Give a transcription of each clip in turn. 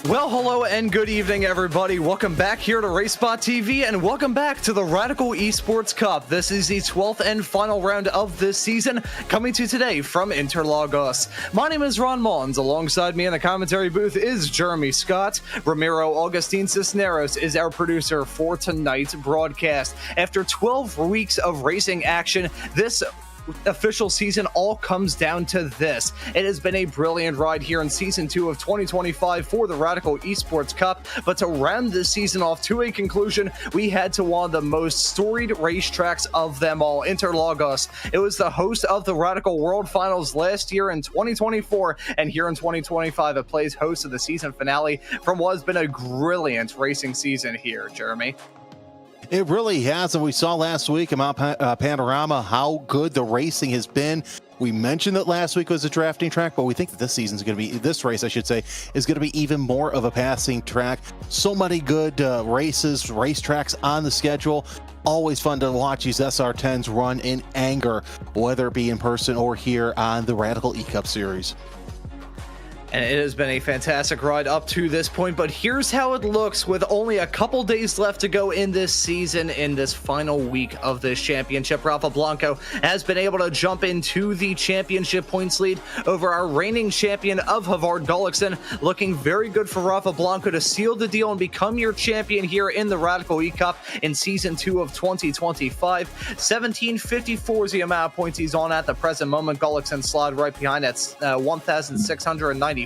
Well, hello and good evening, everybody. Welcome back here to RaceSpotTV, and welcome back to the Radical Esports Cup. This is the 12th and final round of this season, coming to you today from Interlagos. My name is Ron Mons. Alongside me in the commentary booth is Jeremy Scott. Ramiro Augustine Cisneros is our producer for tonight's broadcast. After 12 weeks of racing action, this official season all comes down to this. It has been a brilliant ride here in season 2 of 2025 for the Radical Esports Cup, but to round this season off to a conclusion, we head to one of the most storied racetracks of them all, Interlagos. It was the host of the Radical World Finals last year in 2024, and here in 2025 it plays host of the season finale from what has been a brilliant racing season here, Jeremy. It really has, and we saw last week in Mount Panorama how good the racing has been. We mentioned that last week was a drafting track, but we think that this season's going to be, this race, I should say, is going to be even more of a passing track. So many good racetracks on the schedule. Always fun to watch these SR10s run in anger, whether it be in person or here on the Radical E-Cup Series. And it has been a fantastic ride up to this point, but here's how it looks with only a couple days left to go in this season, in this final week of this championship. Rafa Blanco has been able to jump into the championship points lead over our reigning champion of Havard Gullikson. Looking very good for Rafa Blanco to seal the deal and become your champion here in the Radical E-Cup in season 2 of 2025. 1754 is the amount of points he's on at the present moment. Gullikson slide right behind at 1,690.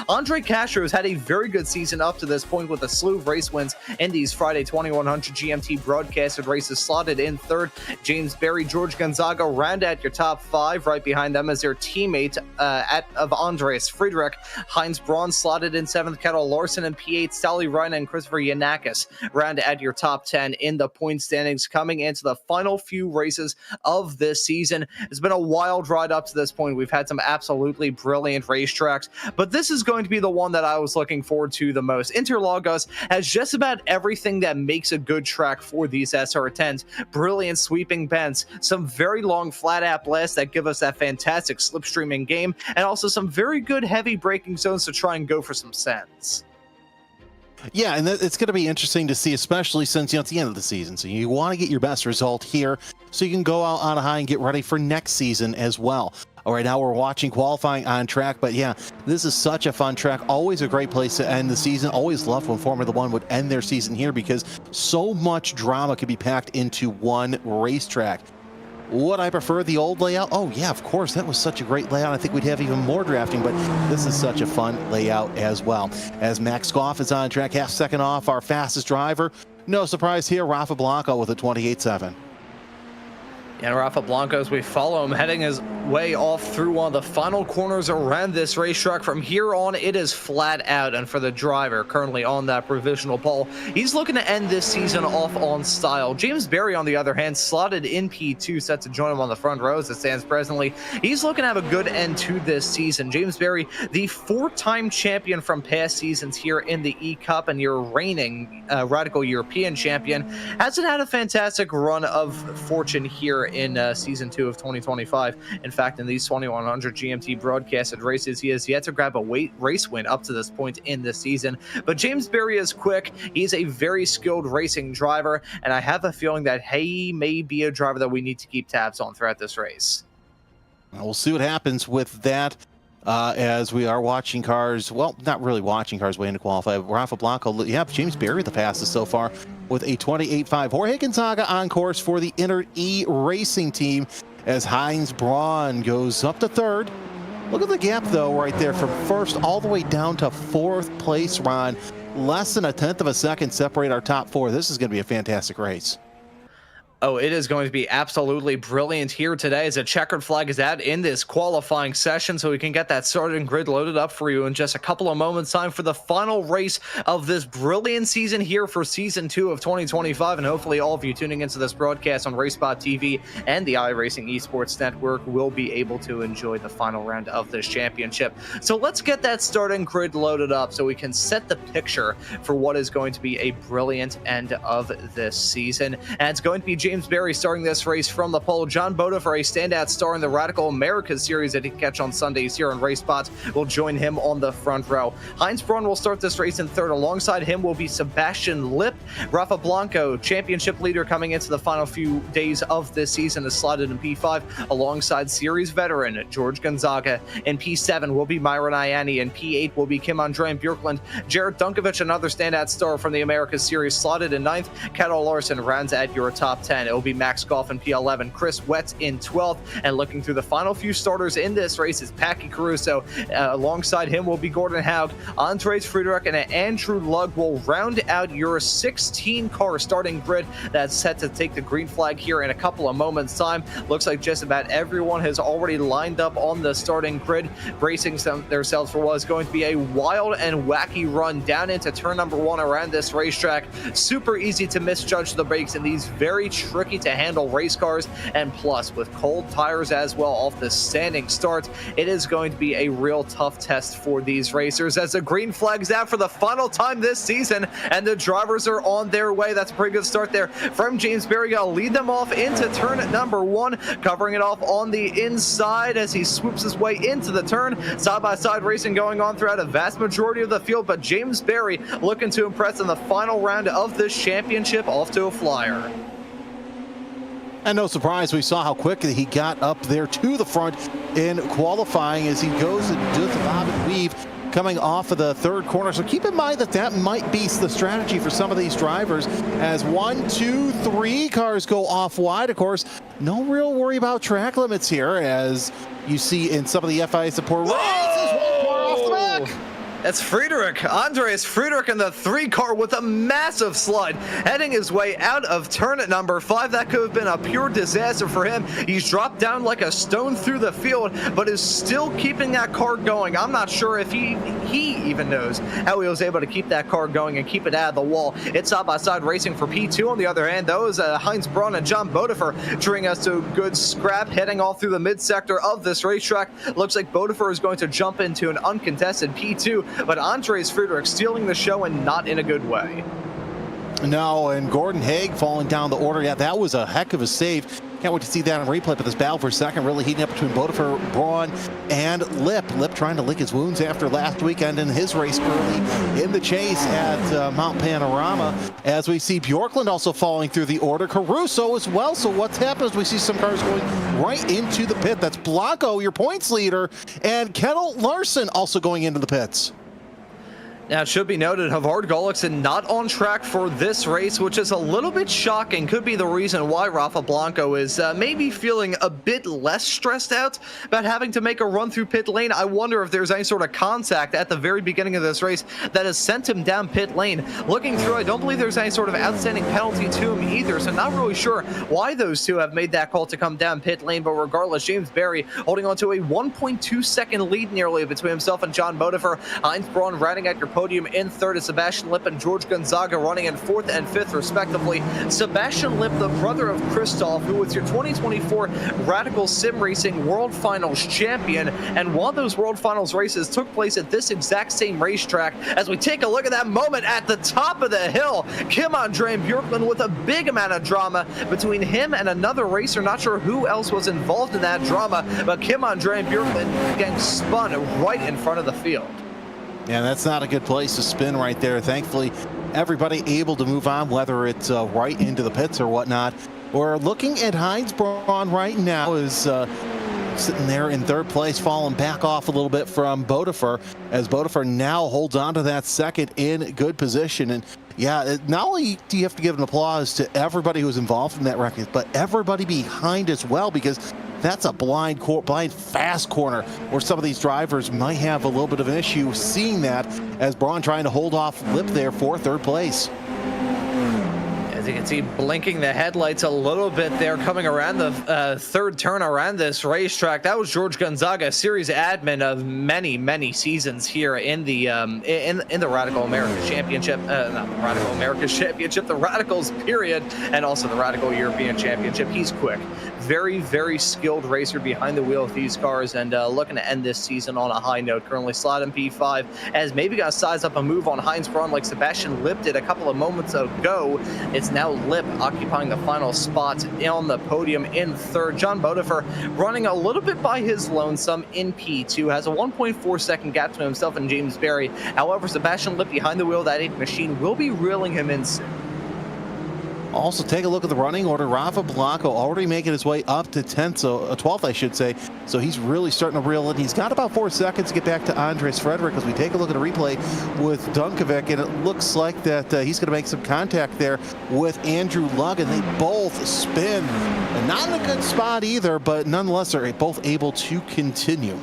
Andre Castro has had a very good season up to this point with a slew of race wins in these Friday 2100 GMT broadcasted races. Slotted in third, James Berry, George Gonzaga round at your top 5. Right behind them is their teammate of Andreas Friedrich. Heinz Braun slotted in 7th, Kettle Larson and P8, Sally Ryan and Christopher Yanakis round at your top 10 in the point standings. Coming into the final few races of this season, it's been a wild ride up to this point. We've had some absolutely brilliant racetracks, but this is going to be the one that I was looking forward to the most. Interlagos has just about everything that makes a good track for these SR10s. Brilliant sweeping bends, some very long flat out blasts that give us that fantastic slipstreaming game, and also some very good heavy braking zones to try and go for some sense. Yeah, and it's going to be interesting to see, especially since, it's the end of the season. So you want to get your best result here so you can go out on a high and get ready for next season as well. All right, now we're watching qualifying on track, but yeah, this is such a fun track. Always a great place to end the season. Always loved when Formula One would end their season here because so much drama could be packed into one racetrack. Would I prefer the old layout? Oh yeah, of course, that was such a great layout. I think we'd have even more drafting, but this is such a fun layout as well. As Max Goff is on track, half second off our fastest driver. No surprise here, Rafa Blanco with a 28.7. And Rafa Blanco, as we follow him, heading his way off through one of the final corners around this racetrack. From here on, it is flat out. And for the driver currently on that provisional pole, he's looking to end this season off on style. James Berry, on the other hand, slotted in P2, set to join him on the front row as it stands presently. He's looking to have a good end to this season. James Berry, the 4-time champion from past seasons here in the E-Cup and your reigning Radical European champion, hasn't had a fantastic run of fortune here in season 2 of 2025. In fact, in these 2100 GMT broadcasted races, he has yet to grab a race win up to this point in this season. But James Berry is quick. He's a very skilled racing driver, and I have a feeling that he may be a driver that we need to keep tabs on throughout this race. We'll see what happens with that. As we are watching cars, well, not really watching cars waiting to qualify. Rafa Blanco, yeah, James Berry the fastest so far with a 28.5. Jorge Gonzaga on course for the Inter E Racing team as Heinz Braun goes up to third. Look at the gap, though, right there from first all the way down to 4th place, Ron. Less than 1/10 of a second separate our top 4. This is going to be a fantastic race. Oh, it is going to be absolutely brilliant here today as a checkered flag is out in this qualifying session, so we can get that starting grid loaded up for you in just a couple of moments. Time for the final race of this brilliant season here for season 2 of 2025, and hopefully all of you tuning into this broadcast on RaceSpotTV and the iRacing Esports Network will be able to enjoy the final round of this championship. So let's get that starting grid loaded up so we can set the picture for what is going to be a brilliant end of this season. And it's going to be James Berry starting this race from the pole. John Bodefer, a standout star in the Radical Americas series that he can catch on Sundays here on RaceSpot, will join him on the front row. Heinz Braun will start this race in third. Alongside him will be Sebastian Lipp. Rafa Blanco, championship leader coming into the final few days of this season, is slotted in P5 alongside series veteran George Gonzaga. In P7 will be Myron Ianni. In P8 will be Kim-Andre Bjorklund. Jared Dunkovich, another standout star from the Americas series, slotted in 9th. Kettle Larson rounds at your top 10. It will be Max Goff in P11, Chris Wetz in 12th. And looking through the final few starters in this race is Packy Caruso. Alongside him will be Gordon Haug. Andres Friedrich and Andrew Lugg will round out your 16-car starting grid that's set to take the green flag here in a couple of moments' time. Looks like just about everyone has already lined up on the starting grid, bracing themselves for what is going to be a wild and wacky run down into turn number 1 around this racetrack. Super easy to misjudge the brakes in these very tricky to handle race cars, and plus with cold tires as well off the standing start, it is going to be a real tough test for these racers as the green flag's out for the final time this season and the drivers are on their way. That's a pretty good start there from James Berry. Gonna lead them off into turn number 1, covering it off on the inside as he swoops his way into the turn. Side-by-side racing going on throughout a vast majority of the field, but James Berry looking to impress in the final round of this championship, off to a flyer. And no surprise, we saw how quickly he got up there to the front in qualifying as he goes and does the bob and weave coming off of the third corner. So keep in mind that that might be the strategy for some of these drivers as 1, 2, 3 cars go off wide. Of course, no real worry about track limits here, as you see in some of the FIA support races. One car off the back. That's Friedrich, Andreas Friedrich in the 3-car with a massive slide, heading his way out of turn number 5. That could have been a pure disaster for him. He's dropped down like a stone through the field, but is still keeping that car going. I'm not sure if he even knows how he was able to keep that car going and keep it out of the wall. It's side-by-side racing for P2. On the other hand, though, is Heinz Braun and John Bodefer bringing us to a good scrap, heading all through the mid-sector of this racetrack. Looks like Bodefer is going to jump into an uncontested P2, but Andres Friedrich stealing the show and not in a good way. No, and Gordon Haig falling down the order. Yeah, that was a heck of a save. Can't wait to see that on replay, but this battle for second really heating up between Bodefer, Braun, and Lipp. Lipp trying to lick his wounds after last weekend in his race early in the chase at Mount Panorama, as we see Bjorklund also falling through the order. Caruso as well. So what's happened is we see some cars going right into the pit. That's Blanco, your points leader, and Kettle Larson also going into the pits. Now, it should be noted, Havard Gullikson not on track for this race, which is a little bit shocking. Could be the reason why Rafa Blanco is maybe feeling a bit less stressed out about having to make a run through pit lane. I wonder if there's any sort of contact at the very beginning of this race that has sent him down pit lane. Looking through, I don't believe there's any sort of outstanding penalty to him either, so not really sure why those two have made that call to come down pit lane. But regardless, James Berry holding on to a 1.2-second lead nearly between himself and John Bodefer. Heinz Braun rounding at your podium in third is Sebastian Lipp and George Gonzaga running in 4th and 5th respectively. Sebastian Lipp, the brother of Christoph, who was your 2024 Radical Sim Racing World Finals champion, and one of those World Finals races took place at this exact same racetrack. As we take a look at that moment at the top of the hill, Kim-Andre Bjorklund with a big amount of drama between him and another racer. Not sure who else was involved in that drama, but Kim-Andre Bjorklund getting spun right in front of the field. Yeah, that's not a good place to spin right there. Thankfully, everybody able to move on, whether it's right into the pits or whatnot. We're looking at Heinz Braun right now, is sitting there in third place, falling back off a little bit from Bodefer, as Bodefer now holds on to that second in good position. And yeah, not only do you have to give an applause to everybody who's involved in that record, but everybody behind as well, because that's a blind fast corner where some of these drivers might have a little bit of an issue seeing that, as Braun trying to hold off Lipp there for third place. As you can see, blinking the headlights a little bit there, coming around the third turn around this racetrack. That was George Gonzaga, series admin of many seasons here in the Radical Americas Championship, not the Radical Americas Championship, the Radicals period, and also the Radical European Championship. He's quick, very, very skilled racer behind the wheel of these cars, and looking to end this season on a high note. Currently slotted in P5, as maybe got to size up a move on Heinz Braun like Sebastian Lip did a couple of moments ago. It's now Lip occupying the final spot on the podium in third. John Bodefer running a little bit by his lonesome in P2, has a 1.4 second gap to himself and James Berry. However, Sebastian Lip behind the wheel of that 8 machine will be reeling him in soon. Also, take a look at the running order. Rafa Blanco already making his way up to 10th, so 12th, I should say. So he's really starting to reel in. He's got about 4 seconds to get back to Andres Frederick as we take a look at a replay with Dunkovic, and it looks like that he's going to make some contact there with Andrew Lugg, and they both spin. And not in a good spot either, but nonetheless, they're both able to continue.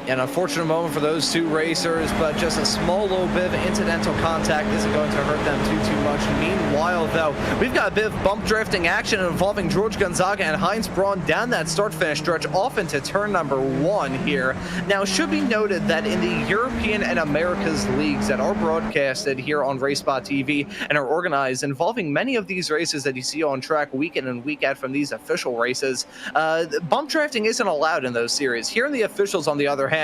An unfortunate moment for those two racers, but just a small little bit of incidental contact isn't going to hurt them too much. Meanwhile, though, we've got a bit of bump drifting action involving George Gonzaga and Heinz Braun down that start-finish stretch off into turn number 1 here. Now, it should be noted that in the European and Americas leagues that are broadcasted here on RaceSpotTV and are organized involving many of these races that you see on track week in and week out from these official races, bump drafting isn't allowed in those series. Here in the officials, on the other hand,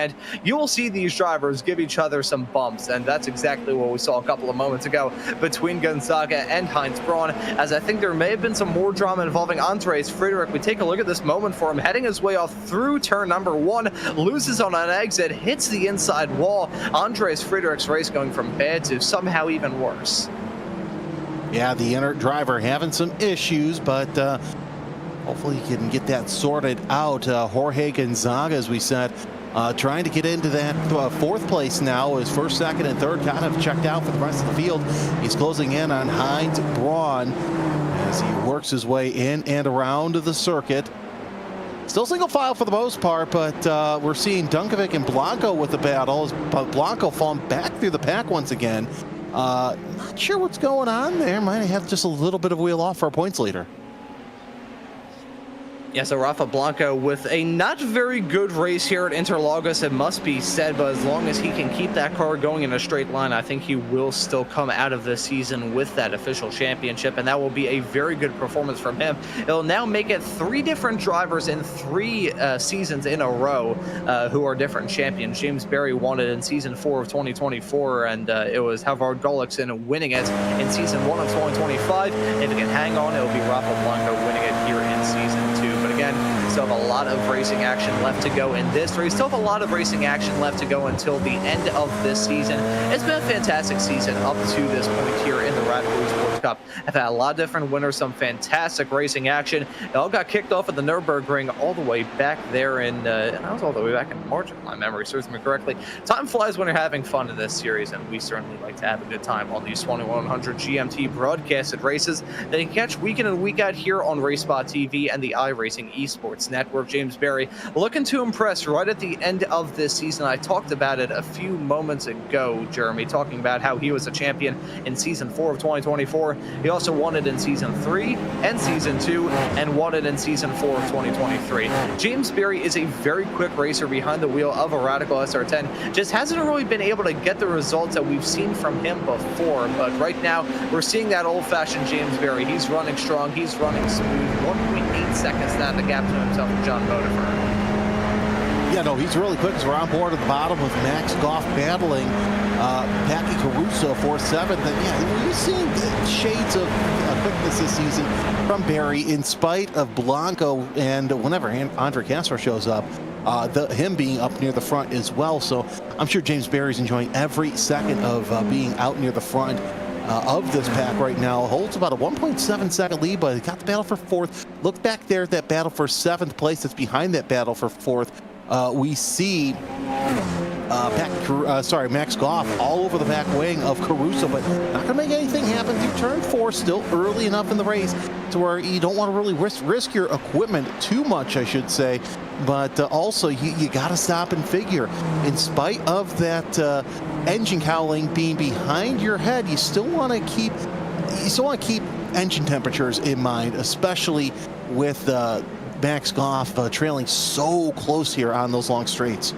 you will see these drivers give each other some bumps, and that's exactly what we saw a couple of moments ago between Gonzaga and Heinz Braun, as I think there may have been some more drama involving Andres Friedrich. We take a look at this moment for him, heading his way off through turn number 1, loses on an exit, hits the inside wall. Andres Friedrich's race going from bad to somehow even worse. Yeah, the inner driver having some issues, but hopefully he can get that sorted out. Jorge Gonzaga, as we said, trying to get into that 4th place now. His 1st, 2nd, and 3rd kind of checked out for the rest of the field. He's closing in on Heinz Braun as he works his way in and around the circuit. Still single file for the most part, but we're seeing Dunkovic and Blanco with the battle. Blanco falling back through the pack once again. Not sure what's going on there. Might have just a little bit of wheel off for our points leader. Yeah, so Rafa Blanco with a not very good race here at Interlagos, it must be said, but as long as he can keep that car going in a straight line, I think he will still come out of this season with that official championship, and that will be a very good performance from him. It'll now make it 3 different drivers in 3 seasons in a row who are different champions. James Berry won it in season 4 of 2024, and it was Havard Gullikson winning it in season 1 of 2025. If he can hang on, it'll be Rafa Blanco winning it here in season 2. But again, still have a lot of racing action left to go in this race. Still have a lot of racing action left to go until the end of this season. It's been a fantastic season up to this point here in the Red Bull Sports Cup. I've had a lot of different winners, some fantastic racing action. It all got kicked off at the Nürburgring all the way back there in, and that was all the way back in March, if my memory serves me correctly. Time flies when you're having fun in this series, and we certainly like to have a good time on these 2100 GMT broadcasted races that you can catch week in and week out here on RaceSpotTV and the iRacing Esports Network. James Berry looking to impress right at the end of this season. I talked about it a few moments ago, Jeremy, talking about how he was a champion in season 4 of 2024. He also won it in season 3 and season 2 and won it in season 4 of 2023. James Berry is a very quick racer behind the wheel of a Radical SR10. Just hasn't really been able to get the results that we've seen from him before, but right now we're seeing that old-fashioned James Berry. He's running strong, he's running smooth. 1.8 seconds down the gap to himself and John Bodefer. Yeah, no, he's really quick as we're on board at the bottom with Max Goff battling Packy Caruso for 7th. And yeah, we've seen shades of quickness this season from Berry in spite of Blanco, and whenever Andre Castro shows up, him being up near the front as well. So I'm sure James Berry's enjoying every second of being out near the front of this pack right now. Holds about a 1.7 second lead, but he got the battle for 4th. Look back there at that battle for 7th place that's behind that battle for 4th. We see Max Goff all over the back wing of Caruso, but not going to make anything happen through turn 4, still early enough in the race to where you don't want to really risk your equipment too much, I should say. But also, you got to stop and figure. In spite of that engine cowling being behind your head, you still want to keep engine temperatures in mind, especially with Max Goff trailing so close here on those long straights.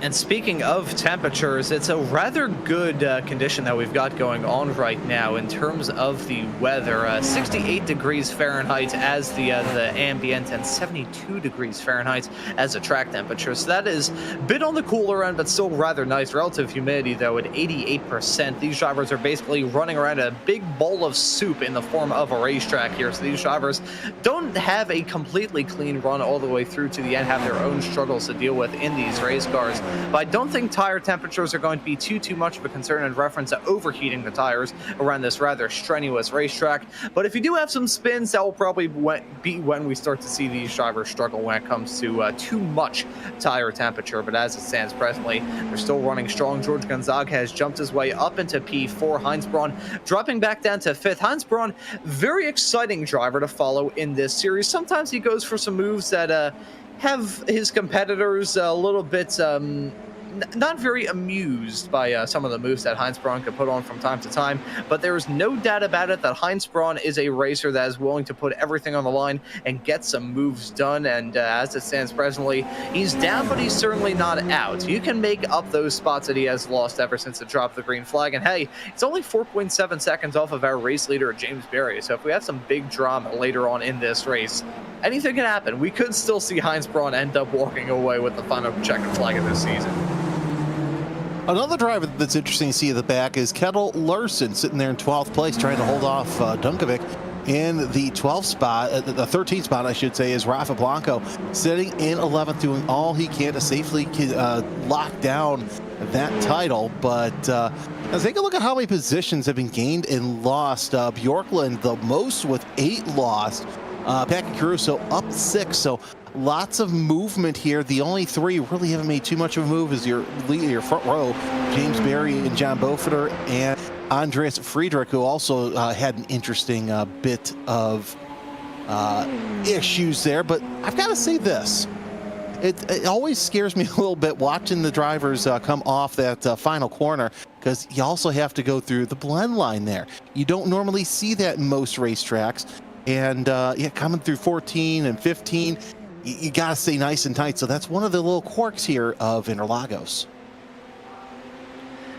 And speaking of temperatures, it's a rather good condition that we've got going on right now in terms of the weather. 68 degrees Fahrenheit as the ambient and 72 degrees Fahrenheit as the track temperature. So that is a bit on the cooler end, but still rather nice. Relative humidity, though, at 88%. These drivers are basically running around a big bowl of soup in the form of a racetrack here. So these drivers don't have a completely clean run all the way through to the end, have their own struggles to deal with in these race cars. But I don't think tire temperatures are going to be too much of a concern in reference to overheating the tires around this rather strenuous racetrack. But if you do have some spins, that will probably be when we start to see these drivers struggle when it comes to too much tire temperature. But as it stands presently, they're still running strong. George Gonzaga has jumped his way up into P4. Heinz Braun dropping back down to 5th. Heinz Braun, very exciting driver to follow in this series. Sometimes he goes for some moves that have his competitors a little bit not very amused by some of the moves that Heinz Braun could put on from time to time, but there is no doubt about it that Heinz Braun is a racer that is willing to put everything on the line and get some moves done. And as it stands presently, he's down, but he's certainly not out. You can make up those spots that he has lost ever since the drop of the green flag. And hey, it's only 4.7 seconds off of our race leader, James Berry. So if we have some big drama later on in this race, anything can happen. We could still see Heinz Braun end up walking away with the final checkered flag of this season. Another driver that's interesting to see at the back is Kettle Larson, sitting there in 12th place, trying to hold off Dunkovic. In the 12th spot, the 13th spot, I should say, is Rafa Blanco, sitting in 11th, doing all he can to safely lock down that title. But let's take a look at how many positions have been gained and lost. Bjorklund, the most with 8 lost. Patrick Caruso up 6, so lots of movement here. The only 3 really haven't made too much of a move is your front row, James Berry and John Beaufetter, and Andreas Friedrich, who also had an interesting bit of issues there. But I've got to say this. It always scares me a little bit watching the drivers come off that final corner, because you also have to go through the blend line there. You don't normally see that in most racetracks. And yeah, coming through 14 and 15, you got to stay nice and tight. So that's one of the little quirks here of Interlagos.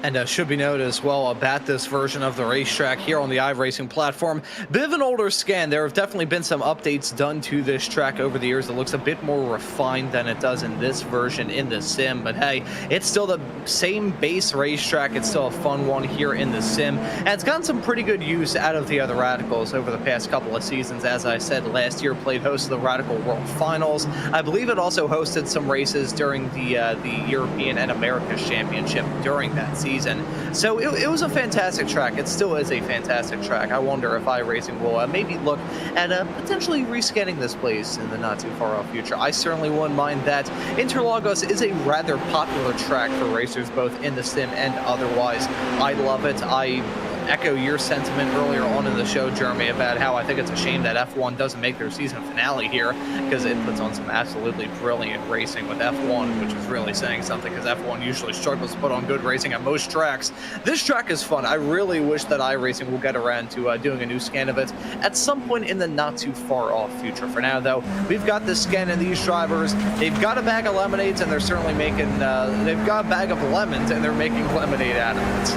And should be noted as well about this version of the racetrack here on the iRacing platform. Bit of an older scan. There have definitely been some updates done to this track over the years that looks a bit more refined than it does in this version in the sim. But hey, it's still the same base racetrack. It's still a fun one here in the sim. And it's gotten some pretty good use out of the other Radicals over the past couple of seasons. As I said, last year played host of the Radical World Finals. I believe it also hosted some races during the European and America's Championship during that season. So it was a fantastic track. It still is a fantastic track. I wonder if iRacing will maybe look at potentially rescanning this place in the not too far off future. I certainly wouldn't mind that. Interlagos is a rather popular track for racers both in the sim and otherwise. I love it. I echo your sentiment earlier on in the show, Jeremy, about how I think it's a shame that F1 doesn't make their season finale here, because it puts on some absolutely brilliant racing with F1, which is really saying something, because F1 usually struggles to put on good racing at most tracks. This track is fun. I really wish that iRacing will get around to doing a new scan of it at some point in the not too far off future. For now, though, we've got this scan of these drivers. They've got a bag of lemonades, and they're certainly making, they've got a bag of lemons, and they're making lemonade out of it.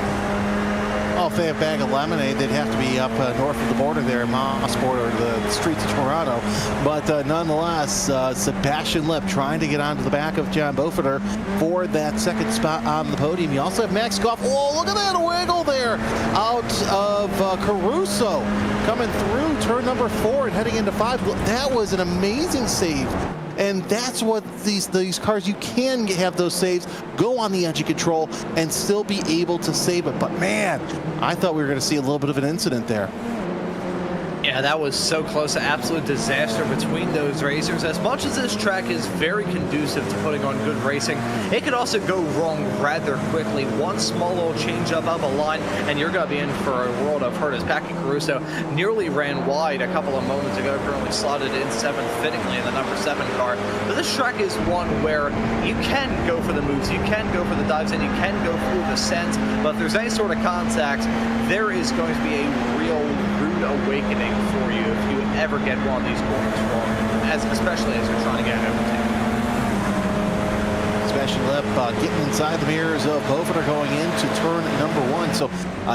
Well, if they have a bag of lemonade, they'd have to be up north of the border there in Mosport or the streets of Toronto. But nonetheless, Sebastian Lipp trying to get onto the back of John Beaufetter for that second spot on the podium. You also have Max Goff. Oh, look at that wiggle there out of Caruso coming through turn number 4 and heading into 5. That was an amazing save. And that's what these cars, you can have those saves, go on the edge of control, and still be able to save it. But man, I thought we were going to see a little bit of an incident there. Yeah, that was so close. An absolute disaster between those racers. As much as this track is very conducive to putting on good racing, it could also go wrong rather quickly. One small little change up of a line, and you're going to be in for a world of hurt. As Patrick Caruso nearly ran wide a couple of moments ago, currently slotted in 7th fittingly in the number 7 car. But this track is one where you can go for the moves, you can go for the dives, and you can go through the descent. But if there's any sort of contact, there is going to be a real rude awakening for you if you ever get one of these corners wrong, especially as you're trying to get overtaken. Sebastian Lip getting inside the mirrors of Beaufort going into turn number 1. So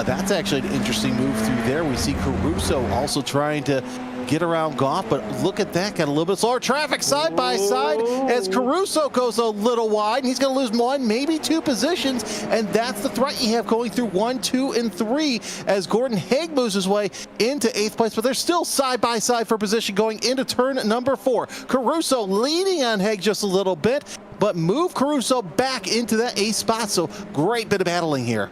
that's actually an interesting move through there. We see Caruso also trying to get around Goff, but look at that, got a little bit slower traffic side by side as Caruso goes a little wide, and he's going to lose 1, maybe 2 positions, and that's the threat you have going through 1, 2, and 3 as Gordon Haig moves his way into 8th place, but they're still side by side for position going into turn number 4. Caruso leaning on Haig just a little bit, but move Caruso back into that 8th spot, so great bit of battling here.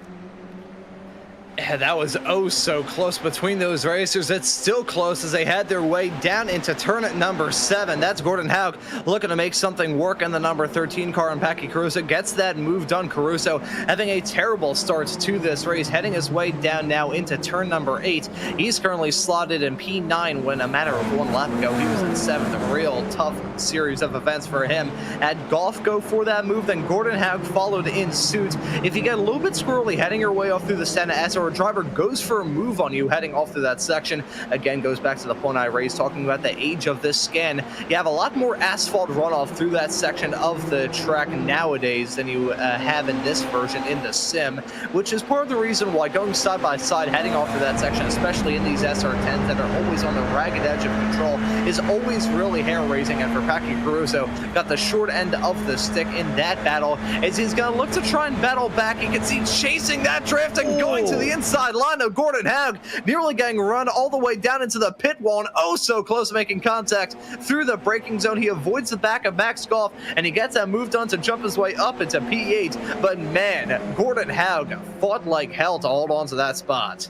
Yeah, that was oh so close between those racers. It's still close as they had their way down into turn at number 7. That's Gordon Haug looking to make something work in the number 13 car, and Packy Caruso gets that move done. Caruso having a terrible start to this race, heading his way down now into turn number 8. He's currently slotted in P9 when a matter of 1 lap ago he was in 7th. A real tough series of events for him. Had Goff go for that move, then Gordon Haug followed in suit. If you get a little bit squirrely heading your way off through the Senna S, or a driver goes for a move on you heading off through that section, again goes back to the point I raised talking about the age of this scan. You have a lot more asphalt runoff through that section of the track nowadays than you have in this version in the sim, which is part of the reason why going side by side heading off through that section, especially in these SR10s that are always on the ragged edge of control, is always really hair-raising. And for Packy Caruso, got the short end of the stick in that battle as he's going to look to try and battle back. You can see chasing that drift and going to the inside line of Gordon Haug, nearly getting run all the way down into the pit wall, and oh so close to making contact through the braking zone. He avoids the back of Max Goff, and he gets that move done to jump his way up into P8. But man, Gordon Haug fought like hell to hold on to that spot.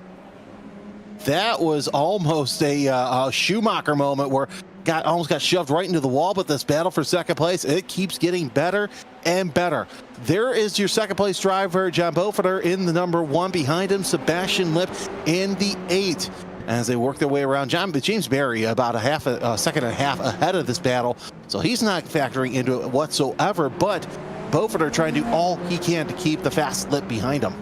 That was almost a Schumacher moment where almost got shoved right into the wall, but this battle for second place, it keeps getting better and better. There is your second place driver, John Beaufort, in the number 1. Behind him, Sebastian Lip in the 8. As they work their way around, James Berry about a second and a half ahead of this battle, so he's not factoring into it whatsoever, but Beaufort trying to do all he can to keep the fast Lip behind him.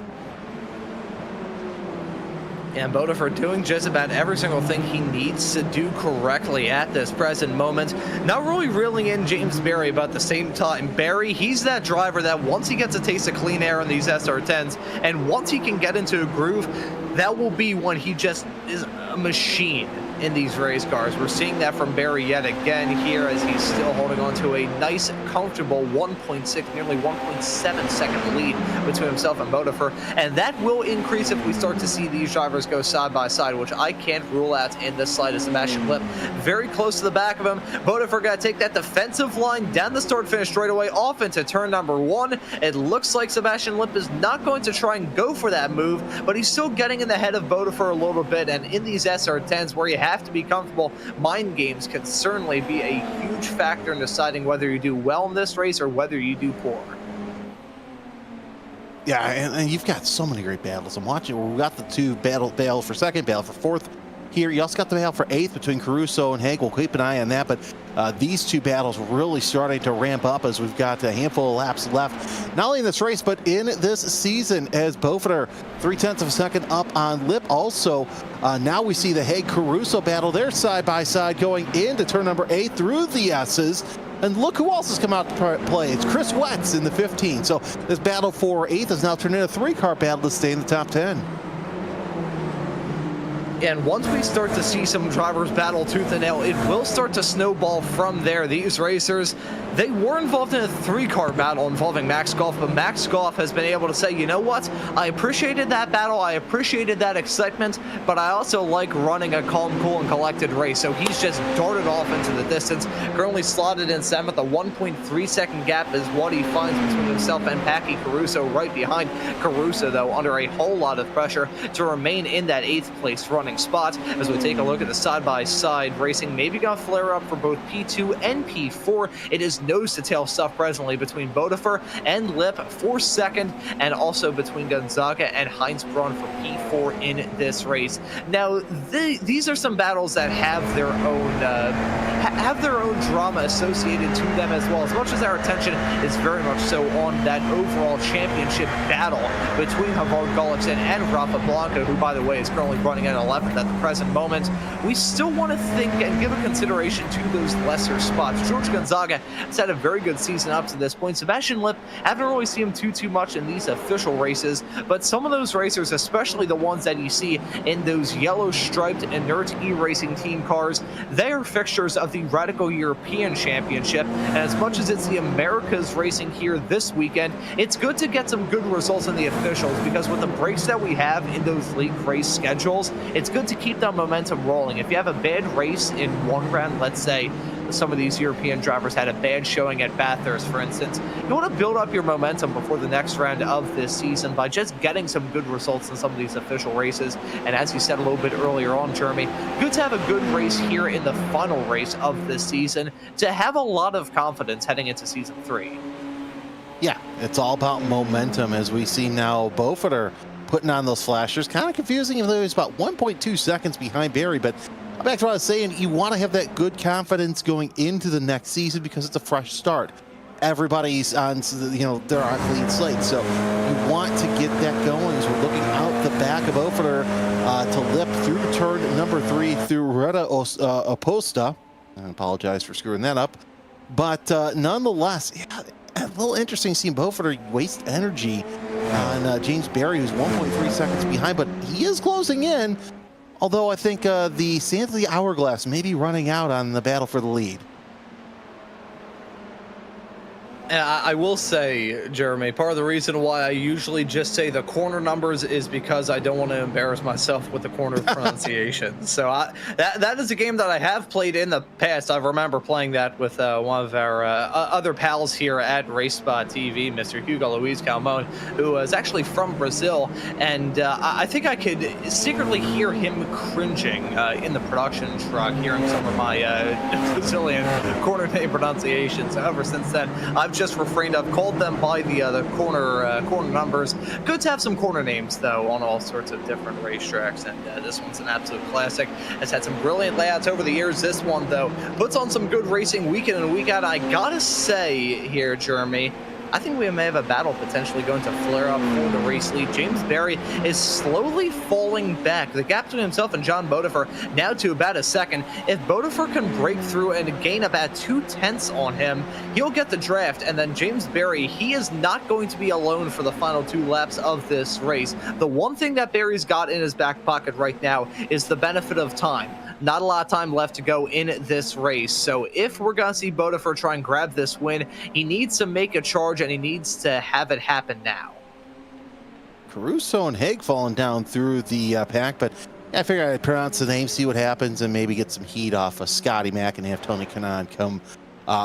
And Beaufort doing just about every single thing he needs to do correctly at this present moment. Not really reeling in James Berry, but at the same time, Berry, he's that driver that once he gets a taste of clean air in these SR10s, and once he can get into a groove, that will be when he just is a machine in these race cars. We're seeing that from Berry yet again here as he's still holding on to a nice, comfortable 1.6, nearly 1.7 second lead between himself and Beaufort, and that will increase if we start to see these drivers go side by side, which I can't rule out in the slightest. Sebastian Lip very close to the back of him. Beaufort got to take that defensive line down the start-finish straightaway off into turn number 1. It looks like Sebastian Lip is not going to try and go for that move, but he's still getting in the head of Beaufort a little bit, and in these SR10s where you have to be comfortable, mind games can certainly be a huge factor in deciding whether you do well in this race or whether you do poor. Yeah, and you've got so many great battles. I'm watching. We've got the 2 battle for second, battle for 4th here. You also got the battle for 8th between Caruso and Haig. We'll keep an eye on that, but these 2 battles really starting to ramp up as we've got a handful of laps left, not only in this race, but in this season, as Beaufort 0.3 of a second up on Lip. Also, now we see the Haig-Caruso battle. They're side by side going into turn number 8 through the S's. And look who else has come out to play. It's Chris Wetz in the 15. So this battle for 8th has now turned into a 3-car battle to stay in the top 10. And once we start to see some drivers battle tooth and nail, it will start to snowball from there. These racers, they were involved in a 3-car battle involving Max Goff, but Max Goff has been able to say, you know what, I appreciated that battle, I appreciated that excitement, but I also like running a calm, cool, and collected race. So he's just darted off into the distance, currently slotted in 7th. A 1.3 second gap is what he finds between himself and Packy Caruso right behind. Caruso, though, under a whole lot of pressure to remain in that 8th place running spot. As we take a look at the side-by-side racing, maybe gonna flare up for both P2 and P4. It is nose-to-tail stuff presently between Beaufort and Lip for second, and also between Gonzaga and Heinz Braun for P4 in this race. Now, these are some battles that have their own drama associated to them as well. As much as our attention is very much so on that overall championship battle between Havard Gullickson and Rafa Blanco, who, by the way, is currently running at 11th 11th at the present moment. We still want to think and give a consideration to those lesser spots. George Gonzaga has had a very good season up to this point. Sebastian Lipp, haven't really seen him too much in these official races, but some of those racers, especially the ones that you see in those yellow striped inert e-racing team cars, they are fixtures of the Radical European Championship. And as much as it's the Americas racing here this weekend, it's good to get some good results in the officials, because with the breaks that we have in those league race schedules, it's good to keep that momentum rolling. If you have a bad race in one round, let's say some of these European drivers had a bad showing at Bathurst, for instance, you want to build up your momentum before the next round of this season by just getting some good results in some of these official races. And as you said a little bit earlier on, Jeremy, good to have a good race here in the final race of this season to have a lot of confidence heading into season 3. Yeah, it's all about momentum, as we see now Beaufort are putting on those flashers. Kind of confusing, even though he's about 1.2 seconds behind Barry, but back to what I was saying, you want to have that good confidence going into the next season because it's a fresh start. Everybody's on, they're on a clean slate, so you want to get that going. As we're looking out the back of Beaufort to Lipp through turn number 3 through Retta Oposta. I apologize for screwing that up, but nonetheless, yeah, a little interesting seeing Beaufort waste energy on James Barry, who's 1.3 seconds behind, but he is closing in. Although I think the sands of the hourglass may be running out on the battle for the lead. And I will say, Jeremy, part of the reason why I usually just say the corner numbers is because I don't want to embarrass myself with the corner pronunciation. So that is a game that I have played in the past. I remember playing that with one of our other pals here at RaceSpotTV, Mr. Hugo Luis Calmon, who is actually from Brazil. And I think I could secretly hear him cringing in the production truck, hearing some of my Brazilian corner name pronunciations. However, since then, I've just refrained. I've called them by the corner numbers. Good to have some corner names, though, on all sorts of different racetracks, and this one's an absolute classic. Has had some brilliant layouts over the years. This one, though, puts on some good racing week in and week out. I gotta say here, Jeremy, I think we may have a battle potentially going to flare up for the race lead. James Barry is slowly falling back. The gap between himself and John Beaufort now to about a second. If Beaufort can break through and gain about 2/10 on him, he'll get the draft. And then James Barry, he is not going to be alone for the final 2 laps of this race. The one thing that Barry's got in his back pocket right now is the benefit of time. Not a lot of time left to go in this race. So if we're going to see Beaufort try and grab this win, he needs to make a charge, and he needs to have it happen now. Caruso and Haig falling down through the pack, but I figured I'd pronounce the name, see what happens, and maybe get some heat off of Scotty Mack and have Tony Kanaan come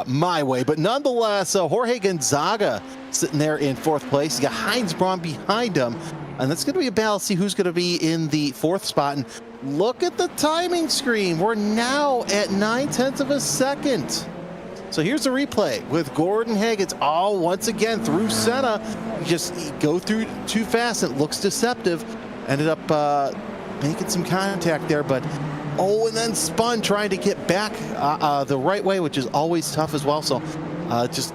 my way. But nonetheless, Jorge Gonzaga sitting there in 4th place. He's got Heinz Braun behind him, and that's going to be a battle. See who's going to be in the 4th spot. And look at the timing screen. We're now at 9/10 of a second. So here's the replay with Gordon Haig. It's all once again through Senna. You just go through too fast. It looks deceptive. Ended up making some contact there, but and then spun trying to get back the right way, which is always tough as well. So just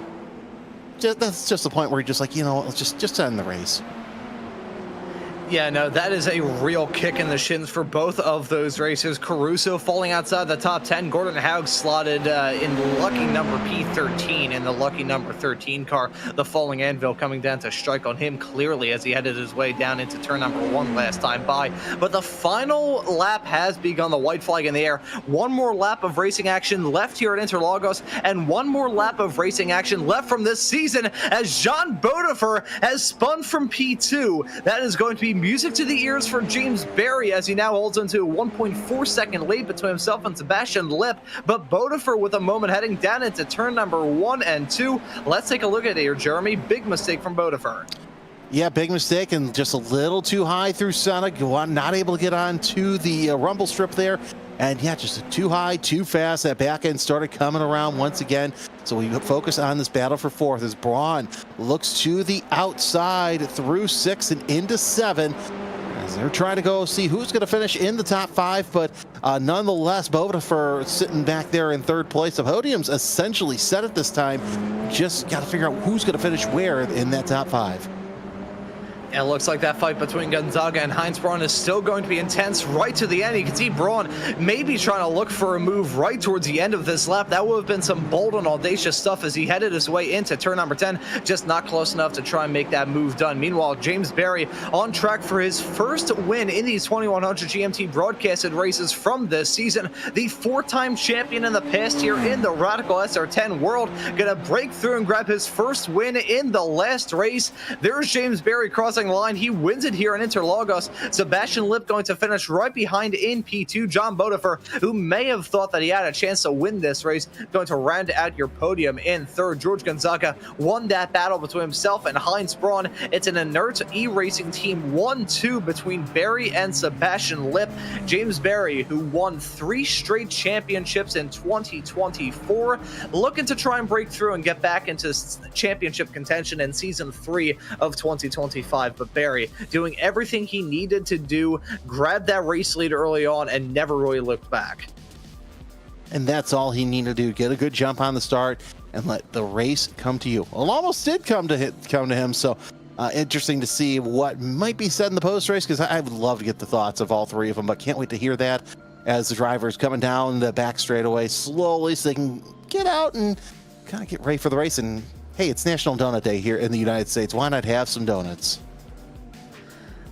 that's just the point where you're just like, let's just end the race. Yeah, no, that is a real kick in the shins for both of those racers. Caruso falling outside the top 10. Gordon Haug slotted in lucky number P13 in the lucky number 13 car. The falling anvil coming down to strike on him clearly as he headed his way down into turn number 1 last time by. But the final lap has begun. The white flag in the air. One more lap of racing action left here at Interlagos, and one more lap of racing action left from this season as Jean Beaufort has spun from P2. That is going to be music to the ears for James Barry as he now holds onto a 1.4 second lead between himself and Sebastian Lipp. But Beaufort with a moment heading down into turn number 1 and 2. Let's take a look at it here, Jeremy. Big mistake from Beaufort. Yeah, big mistake, and just a little too high through Senna. Not able to get onto the rumble strip there. And yeah, just too high, too fast. That back end started coming around once again. So we focus on this battle for 4th as Braun looks to the outside through 6 and into 7. As they're trying to go see who's going to finish in the top 5. But nonetheless, Beaufort sitting back there in 3rd place. The podium's essentially set at this time. Just got to figure out who's going to finish where in that top 5. It looks like that fight between Gonzaga and Heinz Braun is still going to be intense right to the end. You can see Braun maybe trying to look for a move right towards the end of this lap. That would have been some bold and audacious stuff as he headed his way into turn number 10, just not close enough to try and make that move done. Meanwhile, James Berry on track for his first win in these 2100 GMT broadcasted races from this season. The 4-time champion in the past year in the Radical SR10 world, gonna break through and grab his first win in the last race. There's James Berry crossing the line. He wins it here in Interlagos. Sebastian Lipp going to finish right behind in P2. John Bodefer, who may have thought that he had a chance to win this race, going to round out your podium in third. George Gonzaga won that battle between himself and Heinz Braun. It's an inert e-racing team 1-2 between Berry and Sebastian Lipp. James Berry, who won 3 straight championships in 2024, looking to try and break through and get back into championship contention in season 3 of 2025. But Berry doing everything he needed to do, grabbed that race lead early on and never really looked back. And that's all he needed to do, get a good jump on the start and let the race come to you. Well, almost did come to him, so interesting to see what might be said in the post race, because I would love to get the thoughts of all 3 of them, but can't wait to hear that as the driver's coming down the back straightaway slowly so they can get out and kind of get ready for the race. And hey, it's National Donut Day here in the United States. Why not have some donuts?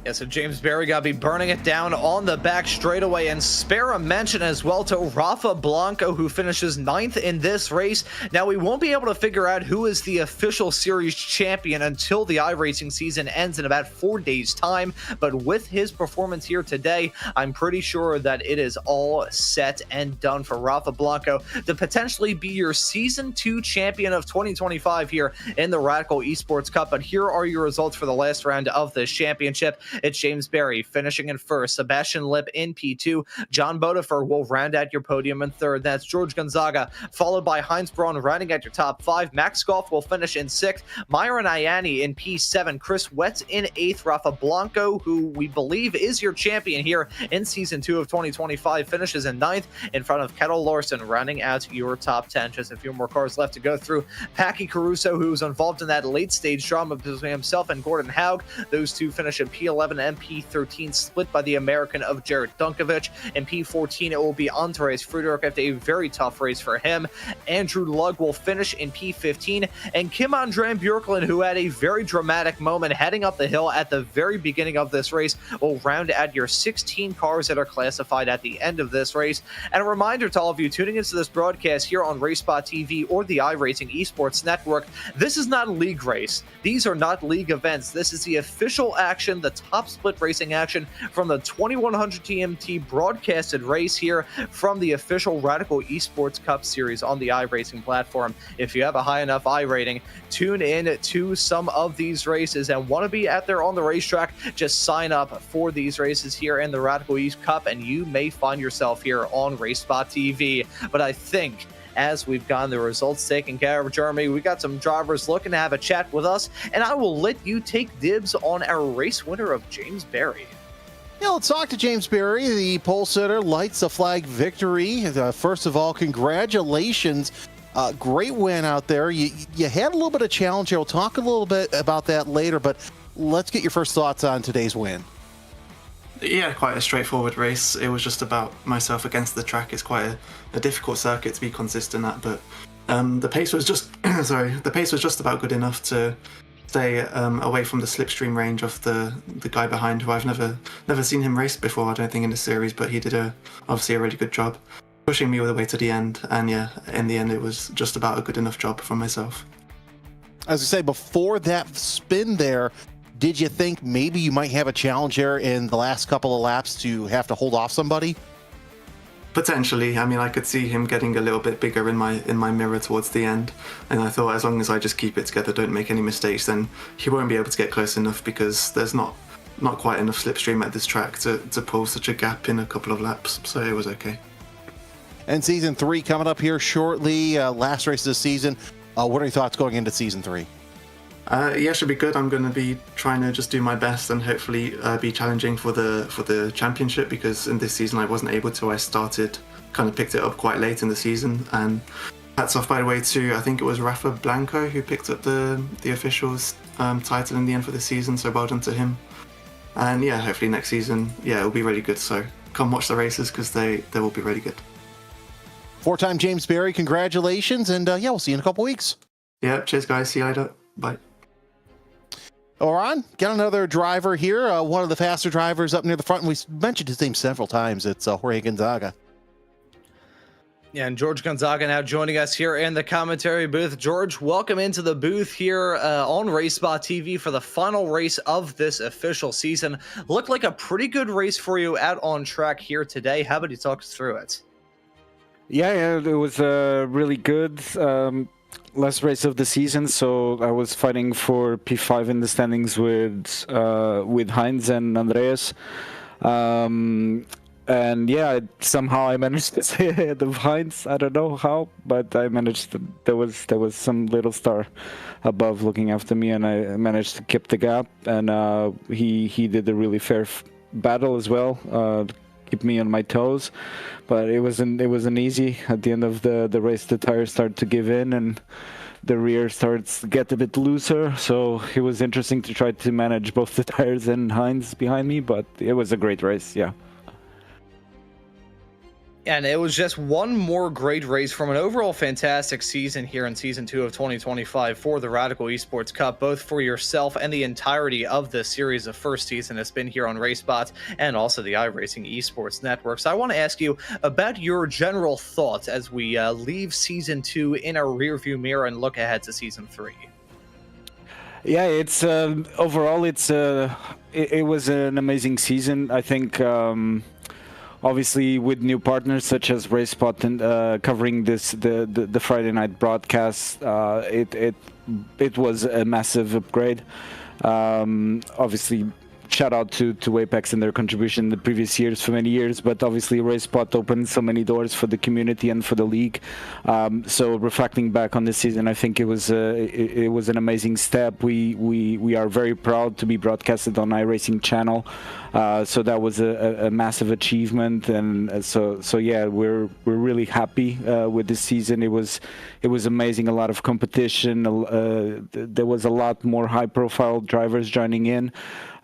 Yeah, so James Berry got to be burning it down on the back straightaway, and spare a mention as well to Rafa Blanco, who finishes 9th in this race. Now, we won't be able to figure out who is the official series champion until the iRacing season ends in about 4 days' time, but with his performance here today, I'm pretty sure that it is all set and done for Rafa Blanco to potentially be your Season 2 champion of 2025 here in the Radical Esports Cup. But here are your results for the last round of this championship. It's James Berry finishing in first, Sebastian Lipp in P2, John Bodefer will round out your podium in third. That's George Gonzaga, followed by Heinz Braun rounding out your top 5. Max Goff will finish in 6th, Myron Ayani in P7, Chris Wetz in 8th, Rafa Blanco, who we believe is your champion here in Season 2 of 2025, finishes in 9th, in front of Kettle Larson, rounding out your top 10. Just a few more cars left to go through. Packy Caruso, who was involved in that late stage drama between himself and Gordon Haug, those two finish in P11 and P13, split by the American of Jared Dunkovich. In P14, it will be Andres Friedrich after a very tough race for him. Andrew Lugg will finish in P15, and Kim André Björklund, who had a very dramatic moment heading up the hill at the very beginning of this race, will round out your 16 cars that are classified at the end of this race. And a reminder to all of you tuning into this broadcast here on RaceSpotTV or the iRacing Esports Network, this is not a league race. These are not league events. This is the official action, the top split racing action from the 2100 GMT broadcasted race here from the official Radical Esports Cup series on the iRacing platform. If you have a high enough iRating, tune in to some of these races and want to be out there on the racetrack, just sign up for these races here in the Radical East Cup and you may find yourself here on RaceSpotTV. But I think as we've gotten the results taken care of, Jeremy, we got some drivers looking to have a chat with us, and I will let you take dibs on our race winner of James Berry. Yeah, let's talk to James Berry, the pole sitter, lights the flag victory. First of all, congratulations. Great win out there. You had a little bit of challenge here. We'll talk a little bit about that later, but let's get your first thoughts on today's win. Yeah, quite a straightforward race. It was just about myself against the track. It's quite a difficult circuit to be consistent at, but the pace was just the pace was just about good enough to stay away from the slipstream range of the guy behind, who I've never seen him race before, I don't think, in the series, but he did obviously a really good job pushing me all the way to the end. And yeah, in the end it was just about a good enough job from myself. As I say, before that spin there, did you think maybe you might have a challenge there in the last couple of laps to have to hold off somebody? Potentially. I mean, I could see him getting a little bit bigger in my mirror towards the end, and I thought as long as I just keep it together, don't make any mistakes, then he won't be able to get close enough, because there's not quite enough slipstream at this track to pull such a gap in a couple of laps, so it was okay. And Season 3 coming up here shortly, last race of the season. What are your thoughts going into Season 3? Yeah, should be good. I'm going to be trying to just do my best and hopefully be challenging for the championship, because in this season I wasn't able to. I picked it up quite late in the season, and hats off, by the way, to I think it was Rafa Blanco who picked up the officials title in the end for the season. So well done to him. And yeah, hopefully next season, it'll be really good. So come watch the races because they will be really good. 4-time James Berry, congratulations, and we'll see you in a couple weeks. Yeah, cheers guys. See you later. Bye. Oran, got another driver here, one of the faster drivers up near the front. And we mentioned his name several times. It's Jorge Gonzaga. Yeah, and George Gonzaga now joining us here in the commentary booth. George, welcome into the booth here on RaceSpotTV for the final race of this official season. Looked like a pretty good race for you out on track here today. How about you talk us through it? Yeah, it was really good. Last race of the season, so I was fighting for P5 in the standings with Heinz and Andreas. And yeah, somehow I managed to stay ahead of Heinz. I don't know how, but I managed to. There was some little star above looking after me, and I managed to keep the gap. And he did a really fair battle as well, keep me on my toes. But it wasn't easy. At the end of the race, the tires started to give in, and the rear starts to get a bit looser. So it was interesting to try to manage both the tires and Heinz behind me. But it was a great race, yeah. And it was just one more great race from an overall fantastic season here in Season 2 of 2025 for the Radical Esports Cup, both for yourself and the entirety of the series of first season that's been here on RaceSpot and also the iRacing Esports Network. So I want to ask you about your general thoughts as we leave Season 2 in our rearview mirror and look ahead to Season 3. Yeah, it's overall it was an amazing season. I think obviously with new partners such as RaceSpot and covering the Friday night broadcast, it was a massive upgrade. Obviously, shout out to Apex and their contribution in the previous years for many years, but obviously RaceSpot opened so many doors for the community and for the league. So reflecting back on this season, I think it was an amazing step. We are very proud to be broadcasted on iRacing channel. So that was a massive achievement, and so yeah, we're really happy with this season. It was amazing. A lot of competition. There was a lot more high-profile drivers joining in.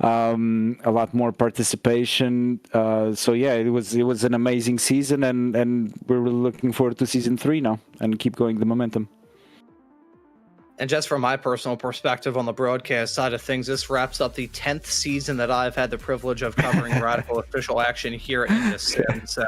A lot more participation. So yeah, it was an amazing season, and we're really looking forward to Season 3 now and keep going the momentum. And just from my personal perspective on the broadcast side of things, this wraps up the 10th season that I've had the privilege of covering Radical official action here in this sim. So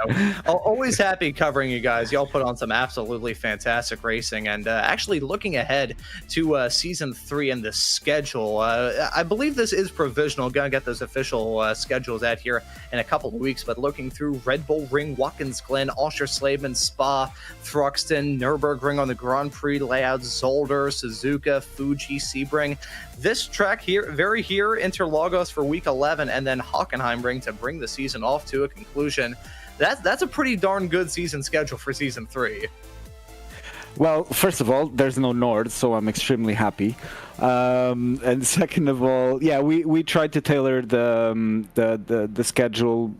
always happy covering you guys. Y'all put on some absolutely fantastic racing. And actually looking ahead to Season 3 and the schedule, I believe this is provisional. Going to get those official schedules out here in a couple of weeks. But looking through Red Bull Ring, Watkins Glen, Oschersleben, Spa, Thruxton, Nürburgring on the Grand Prix layout, Zolder, Suzuka, Fuji, Sebring. This track here, Interlagos for week 11, and then Hockenheimring to bring the season off to a conclusion. That's a pretty darn good season schedule for Season 3. Well, first of all, there's no Nord, so I'm extremely happy. And second of all, yeah, we tried to tailor the schedule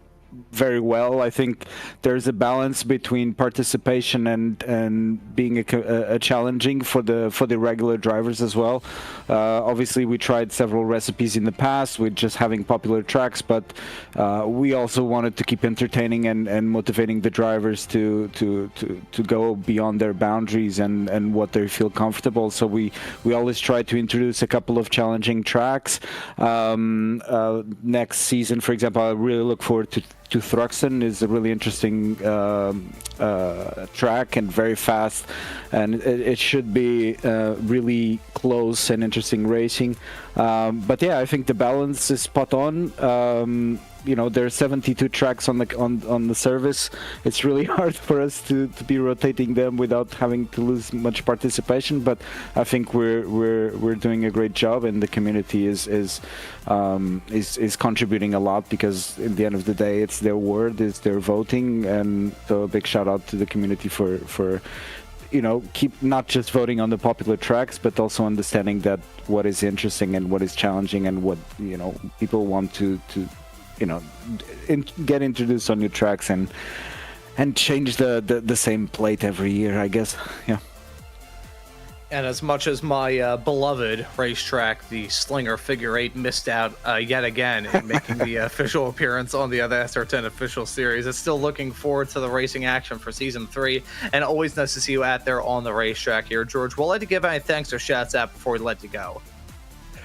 very well. I think there's a balance between participation and being a challenging for the regular drivers as well. Obviously, we tried several recipes in the past with just having popular tracks, but we also wanted to keep entertaining and motivating the drivers to go beyond their boundaries and what they feel comfortable. So we always try to introduce a couple of challenging tracks. Next season, for example, I really look forward to Thruxton. Is a really interesting track and very fast, and it should be really close and interesting racing. But yeah, I think the balance is spot on. There are 72 tracks on the service. It's really hard for us to be rotating them without having to lose much participation. But I think we're doing a great job, and the community is contributing a lot, because at the end of the day, it's their word, it's their voting, and so a big shout out to the community for keep not just voting on the popular tracks, but also understanding that what is interesting and what is challenging and what people want to get introduced on new tracks and change the same plate every year, I guess. Yeah. And as much as my beloved racetrack, the Slinger Figure 8, missed out yet again in making the official appearance on the other SR10 official series, it's still looking forward to the racing action for Season 3, and always nice to see you out there on the racetrack here. George, we'll like to give any thanks or shouts out before we let you go.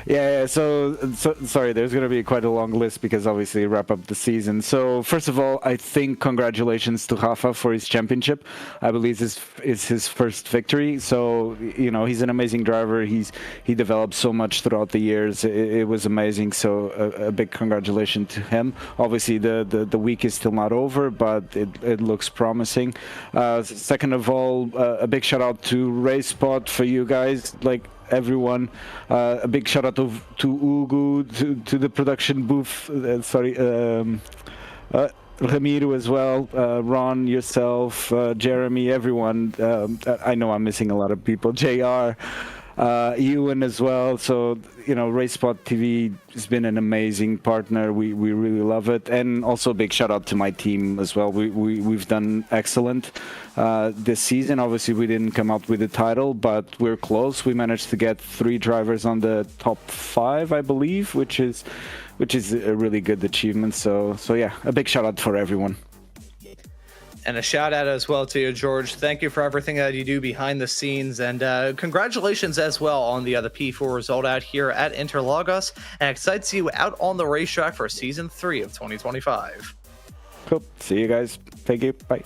Yeah, so sorry, there's going to be quite a long list because obviously wrap up the season. So first of all, I think congratulations to Rafa for his championship. I believe this is his first victory. So, you know, he's an amazing driver. He developed so much throughout the years. It was amazing. So a big congratulations to him. Obviously, the week is still not over, but it looks promising. Second of all, a big shout out to RaceSpot for you guys. Like, everyone, a big shout out to Ugu, to the production booth, Ramiro as well, Ron, yourself, Jeremy, everyone. I know I'm missing a lot of people, JR, Ewan as well. So, you know, RaceSpotTV has been an amazing partner. We really love it. And also a big shout out to my team as well. We've done excellent this season. Obviously, we didn't come out with the title, but we're close. We managed to get 3 drivers on the top 5, I believe, which is a really good achievement. So yeah, a big shout out for everyone. And a shout out as well to you, George. Thank you for everything that you do behind the scenes. And congratulations as well on the other P4 result out here at Interlagos. And excited to see you out on the racetrack for Season 3 of 2025. Cool. See you guys. Thank you. Bye.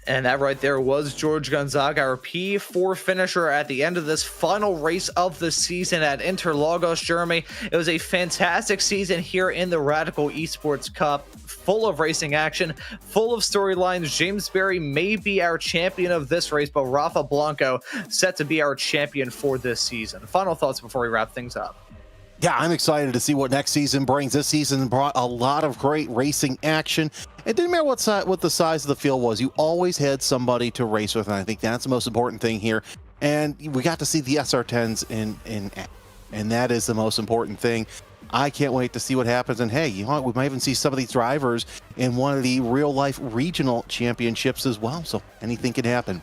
And that right there was George Gonzaga, our P4 finisher at the end of this final race of the season at Interlagos, Jeremy. It was a fantastic season here in the Radical Esports Cup, full of racing action, full of storylines. James Berry may be our champion of this race, but Rafa Blanco set to be our champion for this season. Final thoughts before we wrap things up. Yeah, I'm excited to see what next season brings. This season brought a lot of great racing action. It didn't matter what the size of the field was. You always had somebody to race with, and I think that's the most important thing here. And we got to see the SR10s and that is the most important thing. I can't wait to see what happens. And hey, you know what? We might even see some of these drivers in one of the real-life regional championships as well. So anything can happen.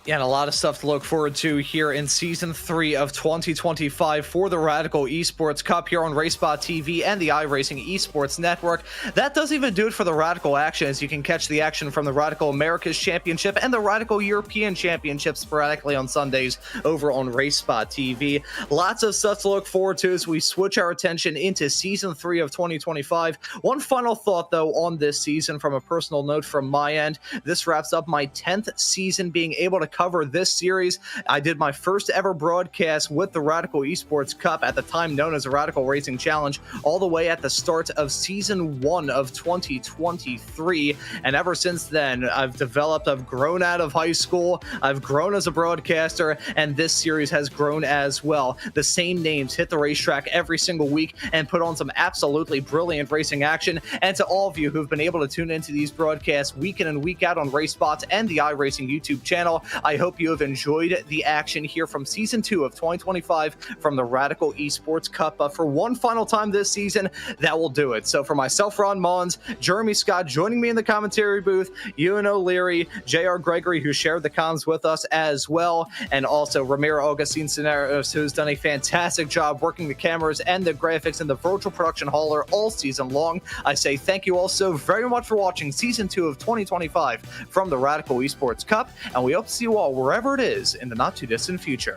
Yeah, and a lot of stuff to look forward to here in Season 3 of 2025 for the Radical Esports Cup here on RaceSpotTV and the iRacing Esports Network. That doesn't even do it for the Radical action, as you can catch the action from the Radical Americas Championship and the Radical European Championship sporadically on Sundays over on RaceSpotTV. Lots of stuff to look forward to as we switch our attention into Season 3 of 2025. One final thought, though, on this season from a personal note from my end. This wraps up my 10th season being able to cover this series. I did my first ever broadcast with the Radical Esports Cup, at the time known as the Radical Racing Challenge, all the way at the start of Season 1 of 2023. And ever since then, I've grown out of high school, I've grown as a broadcaster, and this series has grown as well. The same names hit the racetrack every single week and put on some absolutely brilliant racing action. And to all of you who've been able to tune into these broadcasts week in and week out on RaceSpot and the iRacing YouTube channel, I hope you have enjoyed the action here from Season 2 of 2025 from the Radical Esports Cup. But for one final time this season, that will do it. So for myself, Ron Mons, Jeremy Scott joining me in the commentary booth, Ewan O'Leary, JR Gregory, who shared the comms with us as well, and also Ramiro Augustine Cineros, who's done a fantastic job working the cameras and the graphics in the virtual production hauler all season long. I say thank you all so very much for watching Season 2 of 2025 from the Radical Esports Cup, and we hope to see you all wherever it is in the not too distant future.